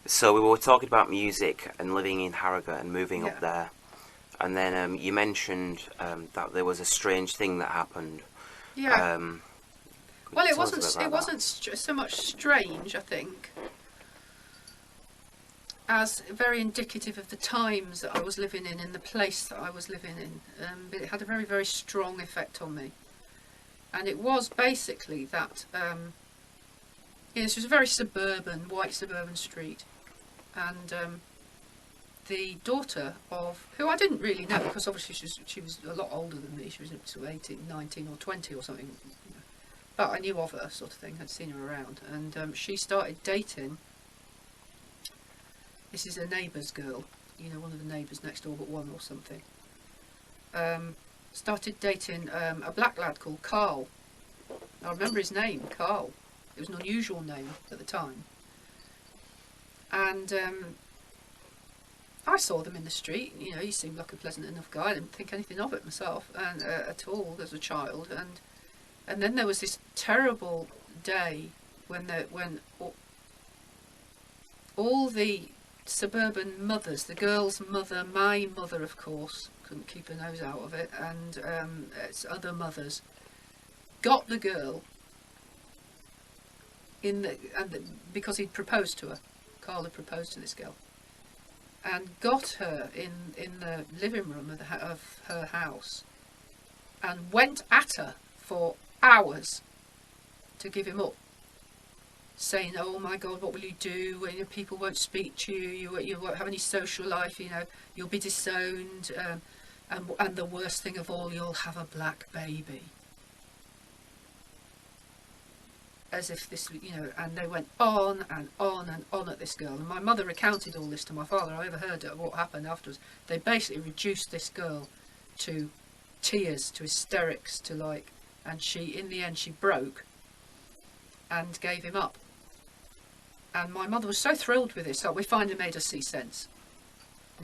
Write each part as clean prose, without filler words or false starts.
So we were talking about music and living in Harrogate and moving Yeah. up there, and then you mentioned that there was a strange thing that happened. Yeah. Could Well, you it tell us a wasn't. bit about It that? wasn't so much strange, I think, as very indicative of the times that I was living in the place that I was living in. But it had a very, very strong effect on me, and it was basically that. This was a very white suburban street, and the daughter of who I didn't really know, because obviously she was a lot older than me. She was sort of 18, 19 or 20 or something. But I knew of her, sort of thing. I'd seen her around, and she started dating. This is a neighbour's girl, one of the neighbours next door, but one or something. Started dating a black lad called Carl. I remember his name, Carl. It was an unusual name at the time. And I saw them in the street. He seemed like a pleasant enough guy. I didn't think anything of it myself, and at all as a child. And then there was this terrible day when all the suburban mothers, the girl's mother, my mother, of course, couldn't keep her nose out of it, and its other mothers, got the girl because he'd proposed to her. Carl had proposed to this girl, and got her in the living room of her house, and went at her for hours to give him up, saying, "Oh my God, what will you do? People won't speak to you. You won't have any social life. You'll be disowned, and the worst thing of all, you'll have a black baby." As if this, and they went on and on and on at this girl. And my mother recounted all this to my father. I overheard what happened afterwards. They basically reduced this girl to tears, to hysterics, and in the end, she broke and gave him up. And my mother was so thrilled with this that we finally made her see sense.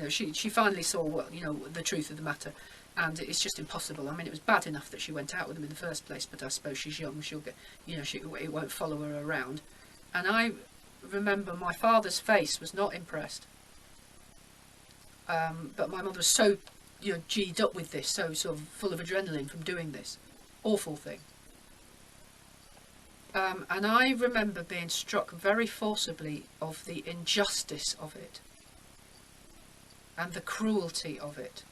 She finally saw the truth of the matter, and it's just impossible. I mean, it was bad enough that she went out with him in the first place, but I suppose she's young. She'll get, it won't follow her around. And I remember my father's face was not impressed, but my mother was so G'd up with this, so sort of full of adrenaline from doing this awful thing. And I remember being struck very forcibly of the injustice of it, and the cruelty of it,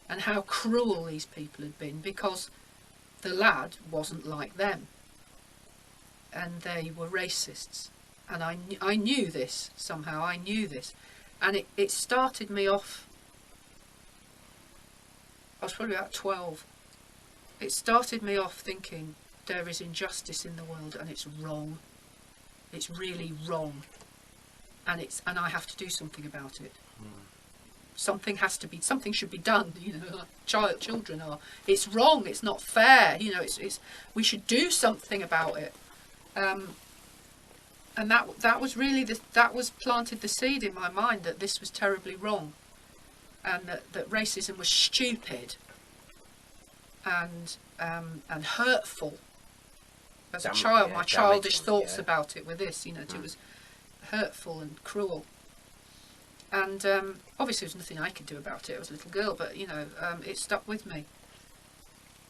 and how cruel these people had been, because the lad wasn't like them, and they were racists. And I knew this somehow. I knew this, and it started me off. I was probably about 12. It started me off thinking, there is injustice in the world, and it's wrong. It's really wrong, and I have to do something about it. Something should be done. Children are. It's wrong. It's not fair. We should do something about it. And that was really that was planted the seed in my mind that this was terribly wrong, and that racism was stupid and hurtful. As a child, my childish thoughts about it were this. It was hurtful and cruel. And obviously there was nothing I could do about it. I was a little girl, but it stuck with me.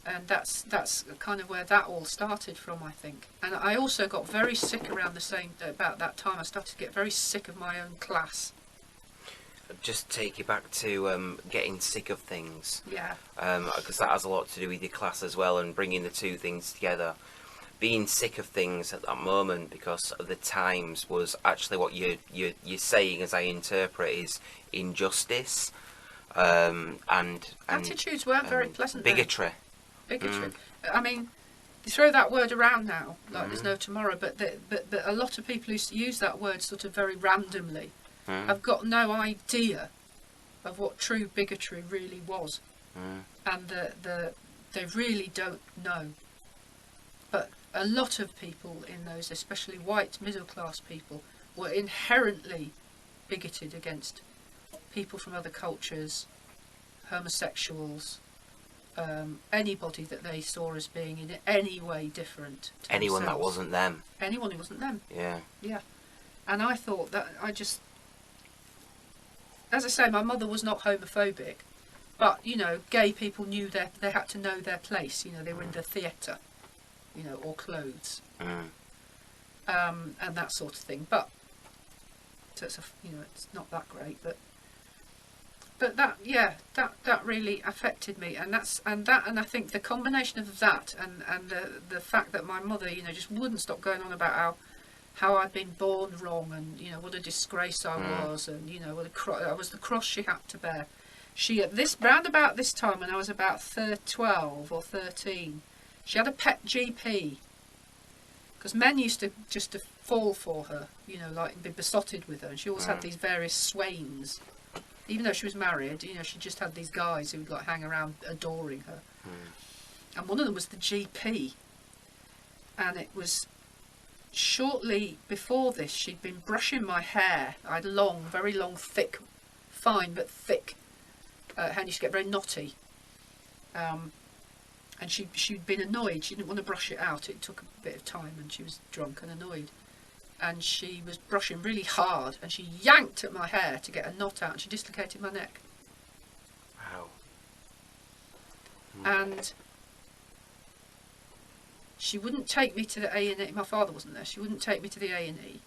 And that's kind of where that all started from, I think. And I also got very sick about that time. I started to get very sick of my own class. Just take you back to getting sick of things. Yeah. Because that has a lot to do with your class as well, and bringing the two things together. Being sick of things at that moment because of the times was actually what you're saying, as I interpret, is injustice, and attitudes weren't very pleasant. Bigotry. I mean, you throw that word around now like there's no tomorrow, but a lot of people who use that word sort of very randomly have got no idea of what true bigotry really was, and they really don't know. But a lot of people in those, especially white middle class people, were inherently bigoted against people from other cultures, homosexuals, anybody that they saw as being in any way different to anyone themselves. that wasn't them. Anyone who wasn't them. Yeah. Yeah. And I thought that as I say, my mother was not homophobic, but, you know, gay people knew they had to know their place. You know, they were in the theatre, you know, or clothes, and that sort of thing. But so it's it's not that great, but that really affected me, and I think the combination of that and the fact that my mother, you know, just wouldn't stop going on about how I'd been born wrong, and, you know, what a disgrace I was, and, you know, I was the cross she had to bear. She, round about this time, when I was about 12 or 13, she had a pet GP, because men used to just to fall for her, you know, like be besotted with her, and she always had these various swains. Even though she was married, you know, she just had these guys who would like hang around adoring her. And one of them was the GP. And it was shortly before this, she'd been brushing my hair. I had long, very long, thick, fine but thick hair used to get very knotty. And she'd been annoyed. She didn't want to brush it out. It took a bit of time, and she was drunk and annoyed. And she was brushing really hard, and she yanked at my hair to get a knot out, and she dislocated my neck. Wow. And she wouldn't take me to the A&E. My father wasn't there. She wouldn't take me to the A&E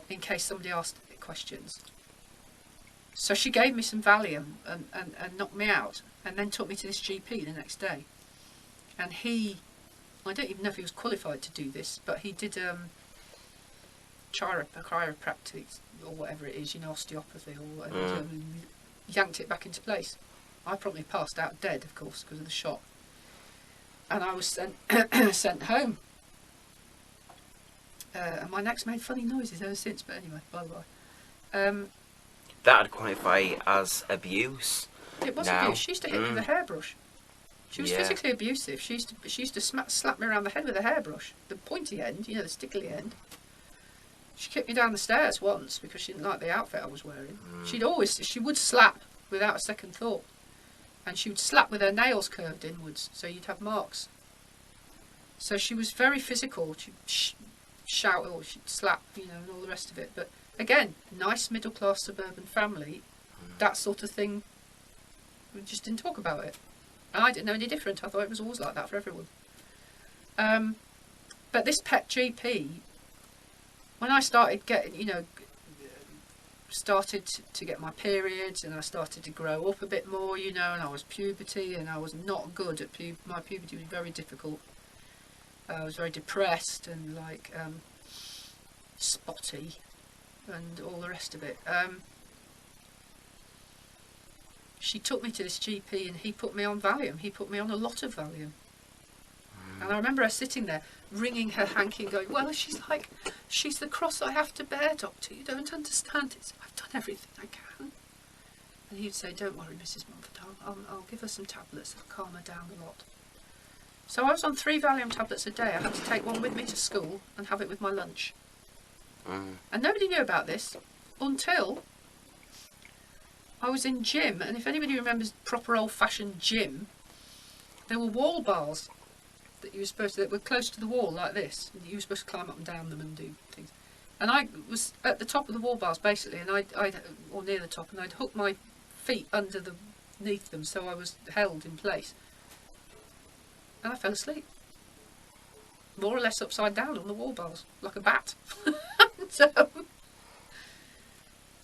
in case somebody asked questions. So she gave me some Valium and knocked me out, and then took me to this GP the next day. And I don't even know if he was qualified to do this, but he did chiropractic or whatever it is, you know, osteopathy or whatever, yanked it back into place. I probably passed out dead, of course, because of the shock. And I was sent home. And my neck's made funny noises ever since, but anyway, by the way. That'd qualify as abuse. It was abuse. She used to hit me with a hairbrush. She was physically abusive. She used to slap me around the head with a hairbrush, the pointy end, you know, the stickly end. She kicked me down the stairs once because she didn't like the outfit I was wearing. She would slap without a second thought, and she would slap with her nails curved inwards, so you'd have marks. So she was very physical. She'd shout or she'd slap, you know, and all the rest of it. But again, nice middle class suburban family, that sort of thing. We just didn't talk about it. I didn't know any different. I thought it was always like that for everyone. But this pet GP, when I started getting, you know, started to get my periods, and I started to grow up a bit more, you know, and I was puberty, and I was not good at my puberty was very difficult. I was very depressed and like spotty and all the rest of it. She took me to this GP, and he put me on Valium. He put me on a lot of Valium. And I remember her sitting there, wringing her hanky and going, well, she's the cross I have to bear, doctor. You don't understand it. I've done everything I can. And he'd say, don't worry, Mrs. Mumford, I'll give her some tablets. I'll calm her down a lot. So I was on 3 Valium tablets a day. I had to take one with me to school and have it with my lunch. And nobody knew about this until I was in gym, and if anybody remembers proper old-fashioned gym, there were wall bars that were close to the wall like this, and you were supposed to climb up and down them and do things. And I was at the top of the wall bars basically, and or near the top, and I'd hook my feet underneath them so I was held in place. And I fell asleep, more or less upside down on the wall bars, like a bat. So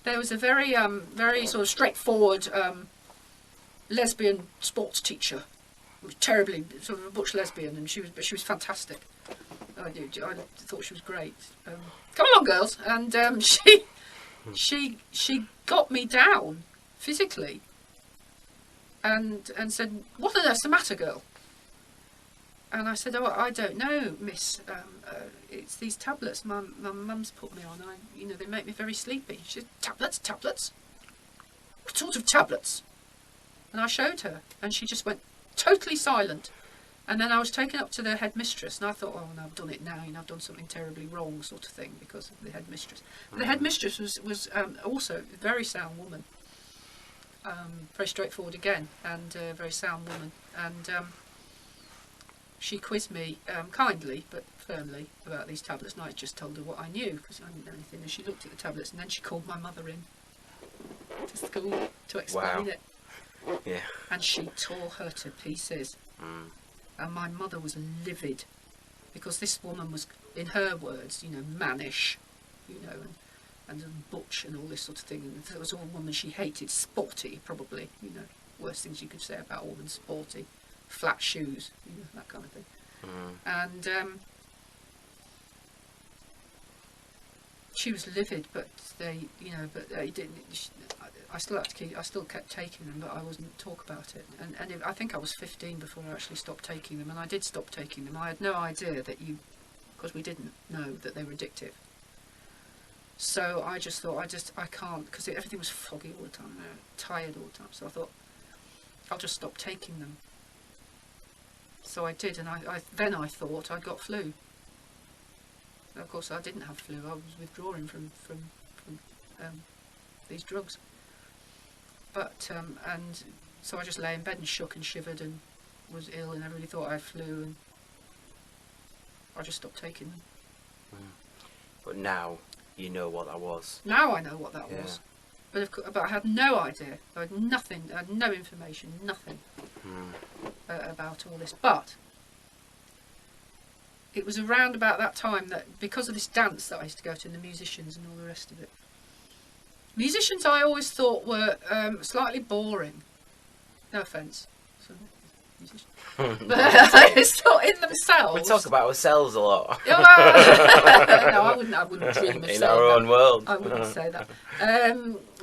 there was a very sort of straightforward lesbian sports teacher, terribly sort of a butch lesbian, and she was fantastic. I thought she was great. Come along, girls, and she got me down physically, and said, "What on earth's the matter, girl?" And I said, "Oh, I don't know, miss. It's these tablets my mum's put me on. They make me very sleepy." She said, "Tablets? What sort of tablets?" And I showed her, and she just went totally silent. And then I was taken up to the headmistress, and I thought, oh, no, I've done it now. I've done something terribly wrong, sort of thing, because of the headmistress. But the headmistress was also a very sound woman, very straightforward again, and a very sound woman. And she quizzed me kindly but firmly about these tablets, and I just told her what I knew because I didn't know anything. And she looked at the tablets, and then she called my mother in to school to explain it. Yeah. And she tore her to pieces. And my mother was livid because this woman was, in her words, mannish, and butch and all this sort of thing. And there was a woman she hated, sporty, probably, worst things you could say about a woman, sporty, flat shoes, that kind of thing. And she was livid, but they didn't. I still kept taking them, but I wasn't talk about it. And I think I was 15 before I actually stopped taking them, and I did stop taking them. I had no idea because we didn't know that they were addictive. So I just thought, I can't, because everything was foggy all the time, and I was tired all the time. So I thought, I'll just stop taking them. So I did, and then I thought I'd got flu. Of course, I didn't have flu. I was withdrawing from these drugs. But and so I just lay in bed and shook and shivered and was ill, and everybody thought I had flu, and I just stopped taking them. But now you know what that was. Now I know what that was. But I had no idea. I had nothing. I had no information. Nothing about all this. But it was around about that time that, because of this dance that I used to go to, and the musicians and all the rest of it. Musicians I always thought were slightly boring. No offence. But I just thought in themselves. We talk about ourselves a lot. No, I wouldn't dream of saying in our own world. I wouldn't say that.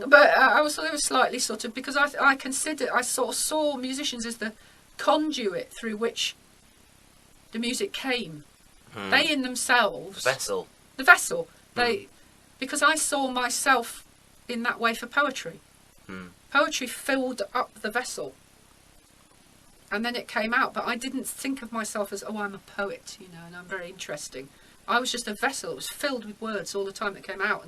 But I was slightly sort of, because I sort of saw musicians as the conduit through which the music came. They in themselves. The vessel. Because I saw myself in that way for poetry. Poetry filled up the vessel. And then it came out, but I didn't think of myself as, I'm a poet, and I'm very interesting. I was just a vessel. It was filled with words all the time that came out,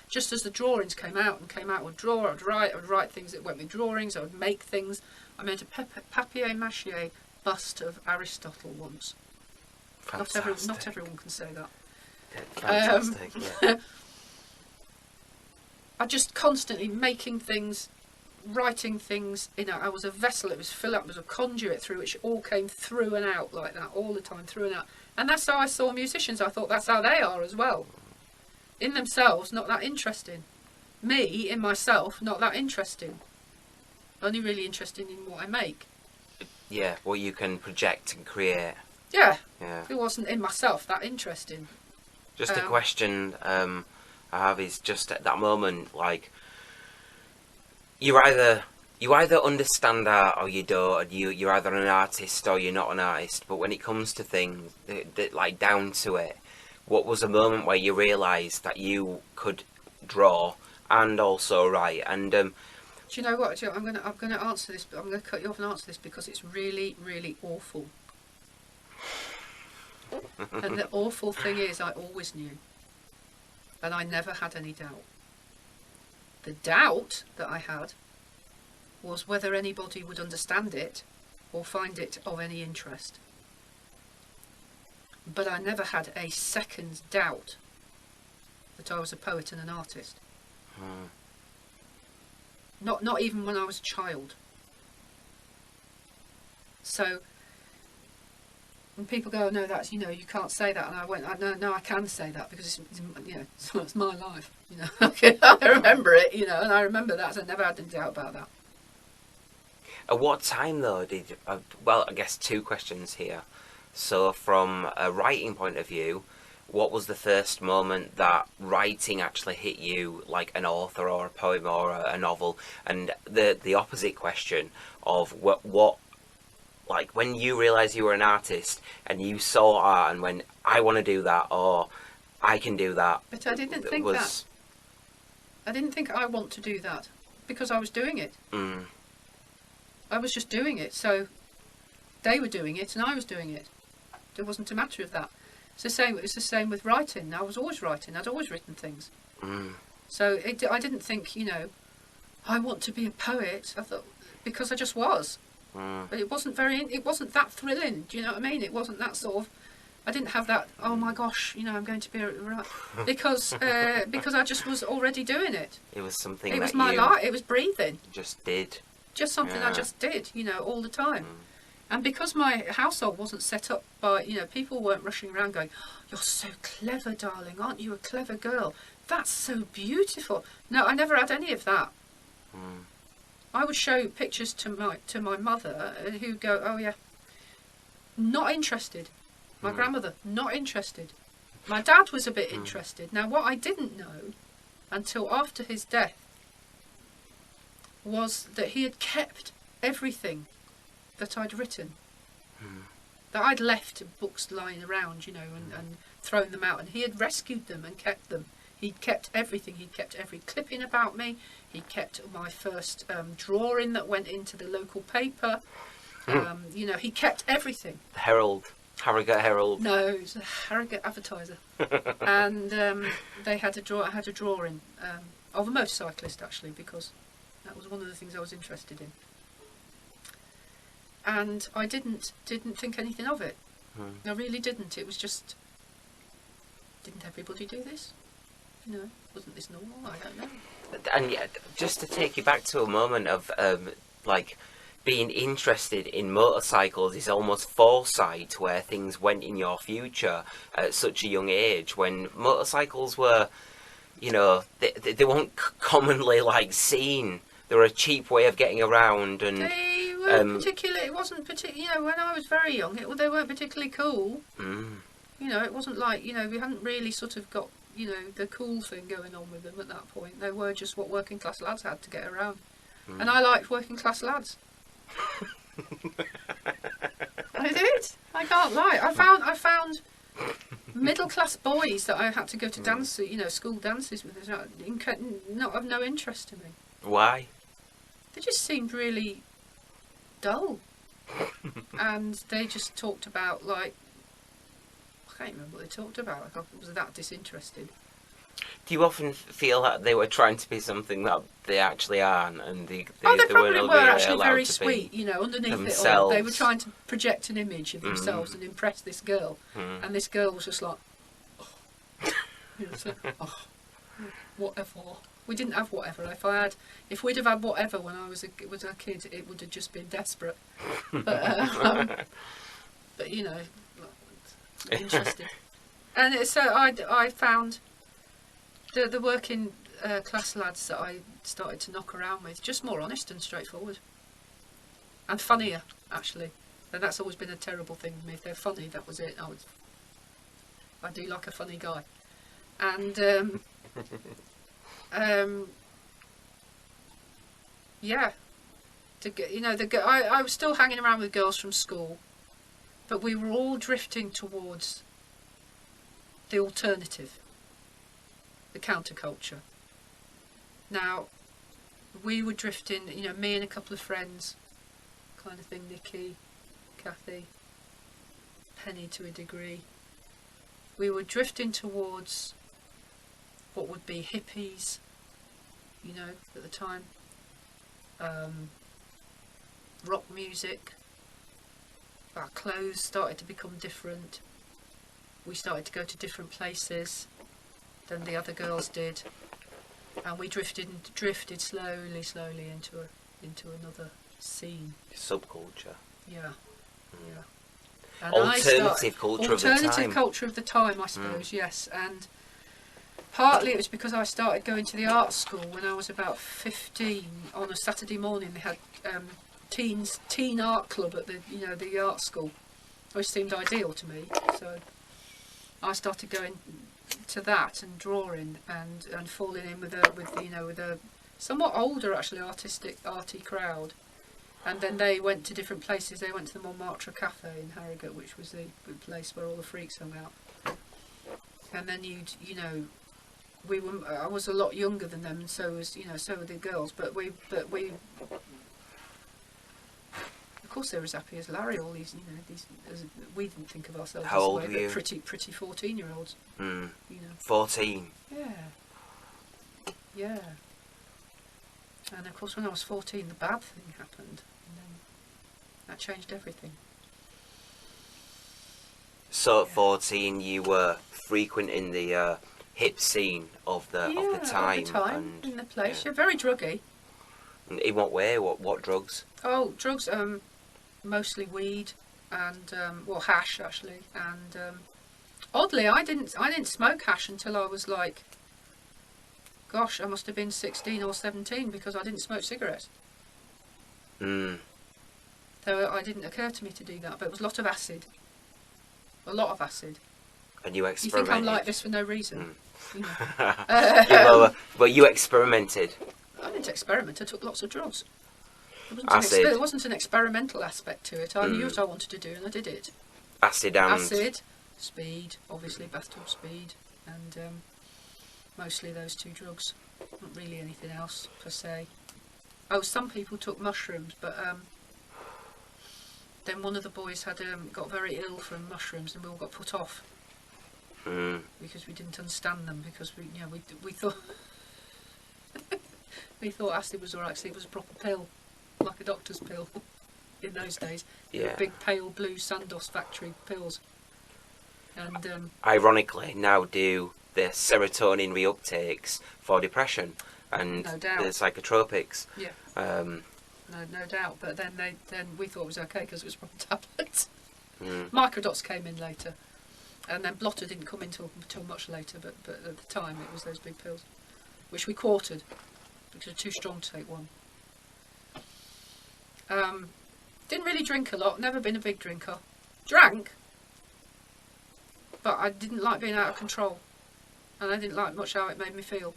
just as the drawings came out. I would draw, I would write things that went with drawings, I would make things. I made a papier-mâché bust of Aristotle once. Not everyone can say that. Fantastic, yeah. I just constantly making things, writing things. I was a vessel. It was filled up. It was a conduit through which it all came through and out like that all the time, through and out. And that's how I saw musicians. I thought that's how they are as well. In themselves, not that interesting. Me, in myself, not that interesting. Only really interested in what I make. Yeah, what you can project and create. Yeah. Yeah. It wasn't in myself that interesting. Just a question I have is just at that moment, like, you either understand art or you don't, and you're either an artist or you're not an artist. But when it comes to things that like down to it, what was a moment where you realised that you could draw and also write? And do you know what? I'm going to answer this, but I'm going to cut you off and answer this because it's really, really awful. And the awful thing is, I always knew, and I never had any doubt. The doubt that I had was whether anybody would understand it or find it of any interest. But I never had a second's doubt that I was a poet and an artist. Not even when I was a child. So when people go, no, that's, you can't say that, and I went, no, I can say that because it's my life, I remember it, and I remember that, so I never had any doubt about that. At what time though did you, well, I guess two questions here. So from a writing point of view, what was the first moment that writing actually hit you like an author or a poem or a novel? And the opposite question of what like when you realised you were an artist and you saw art and went, I want to do that, or I can do that. But I didn't think that. I didn't think I want to do that because I was doing it. I was just doing it. So they were doing it and I was doing it. There wasn't a matter of that. It's the same with writing. I was always writing. I'd always written things. So I didn't think, I want to be a poet. I thought, because I just was. But it wasn't it wasn't that thrilling. Do you know what I mean? It wasn't that sort of. I didn't have that. Oh my gosh, you know, I'm going to be because I just was already doing it. It was something. It was that my you life. It was breathing. just did. Just something I just did. You know, all the time. And because my household wasn't set up by, you know, people weren't rushing around going, "You're so clever, darling. Aren't you a clever girl? That's so beautiful." No, I never had any of that. I would show pictures to my mother, who'd go, "Oh yeah, not interested." My grandmother, not interested. My dad was a bit interested. Now, what I didn't know until after his death was that he had kept everything that I'd written. That I'd left books lying around, you know, and thrown them out. And he had rescued them and kept them. He'd kept everything. He'd kept every clipping about me. He kept my first drawing that went into the local paper. You know, he kept everything. The Herald. Harrogate Herald. No, it was a Harrogate Advertiser. And I had a drawing of a motorcyclist, actually, because that was one of the things I was interested in. And I didn't think anything of it. I really didn't. It was just, didn't everybody do this? You know, wasn't this normal? I don't know. And yet, just to take you back to a moment of like being interested in motorcycles is almost foresight, where things went in your future at such a young age, when motorcycles were, you know, they weren't commonly like seen. They were a cheap way of getting around, and they weren't particularly. It wasn't particularly. You know, when I was very young, they weren't particularly cool. You know, it wasn't like, you know, we hadn't really sort of got, you know, the cool thing going on with them at that point. They were just what working class lads had to get around, and I liked working class lads. I did. I can't lie. I found middle class boys that I had to go to dance, you know, school dances with, not of no interest to me. Why? They just seemed really dull, and they just talked about, like, I can't remember what they talked about. I was that disinterested. Do you often feel that they were trying to be something that they actually aren't, and they probably weren't were really actually allowed very to sweet, you know, underneath themselves. it all. They were trying to project an image of themselves and impress this girl, and this girl was just like, oh. You know, so, oh, whatever. We didn't have whatever. If we'd have had whatever when I was a kid, it would have just been desperate. But you know, interesting. And so I found the working class lads that I started to knock around with just more honest and straightforward, and funnier, actually. And that's always been a terrible thing with me. If they're funny, that was it. I do like a funny guy, and yeah, you know, I was still hanging around with girls from school, but we were all drifting towards the alternative, the counterculture. Now, we were drifting, you know, me and a couple of friends, kind of thing, Nikki, Kathy, Penny to a degree. We were drifting towards what would be hippies, you know, at the time. Rock music. Our clothes started to become different. We started to go to different places than the other girls did, and we drifted slowly into another scene. Subculture. Yeah, yeah. And alternative culture of the time. Alternative culture of the time, I suppose. Yes, and partly it was because I started going to the art school when I was about 15. On a Saturday morning, they had teen art club at the art school, which seemed ideal to me. So I started going to that and drawing and falling in with a somewhat older, actually, arty crowd. And then they went to different places. They went to the Montmartre Cafe in Harrogate, which was the place where all the freaks hung out. And then I was a lot younger than them, and so were the girls. But we, of course, they were as happy as Larry. All these, we didn't think of ourselves How as old way, were but you? pretty 14-year-olds. 14. Yeah. And of course, when I was 14, the bad thing happened. And then That changed everything. So at 14, you were frequenting the hip scene of the time, of the time and in the place. yeah. Yeah, very druggy. In what way? What drugs? Oh, drugs. Mostly weed and hash actually. And oddly, I didn't smoke hash until I was like, gosh, I must have been 16 or 17 because I didn't smoke cigarettes. Mm. So it didn't occur to me to do that. But it was a lot of acid. A lot of acid. And you You experimented. think I'm like this for no reason? You know. Well, you experimented. I didn't experiment. I took lots of drugs. Acid. There wasn't an experimental aspect to it. I knew what I wanted to do and I did it. Acid and... Acid, speed, obviously bathtub speed, and mostly those two drugs. Not really anything else per se. Oh, some people took mushrooms, but then one of the boys had got very ill from mushrooms, and we all got put off because we didn't understand them. Because we thought we thought acid was alright. It was a proper pill, like a doctor's pill in those days. Yeah. Big pale blue Sandoz factory pills. And ironically, now do the serotonin reuptakes for depression and no doubt. the psychotropics. Yeah. No doubt. But then we thought it was okay because it was proper tablets. Microdots came in later, and then blotter didn't come in until much later. But at the time, it was those big pills, which we quartered because they're too strong to take one. Didn't really drink a lot. Never been a big drinker. Drank, but I didn't like being out of control, and I didn't like much how it made me feel.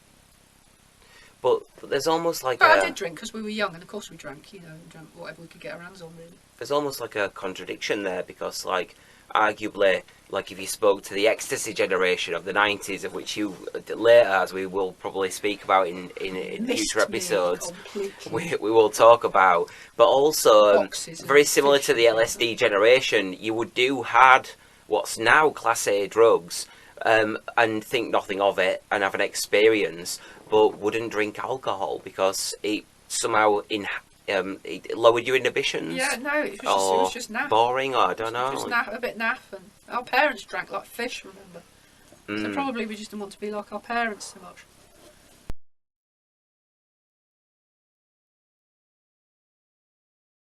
But there's almost like I did drink because we were young, and of course we drank. We drank whatever we could get our hands on, really. There's almost like a contradiction there because, like, arguably, like if you spoke to the ecstasy generation of the 90s, of which you later, as we will probably speak about in future episodes, we will talk about. But also, very similar to the LSD generation, you would do hard what's now Class A drugs and think nothing of it and have an experience, but wouldn't drink alcohol because it somehow it lowered your inhibitions. Yeah, no, it was just naff. Boring, or I don't know. Just a bit naff, and our parents drank like fish, remember? So probably we just didn't want to be like our parents so much.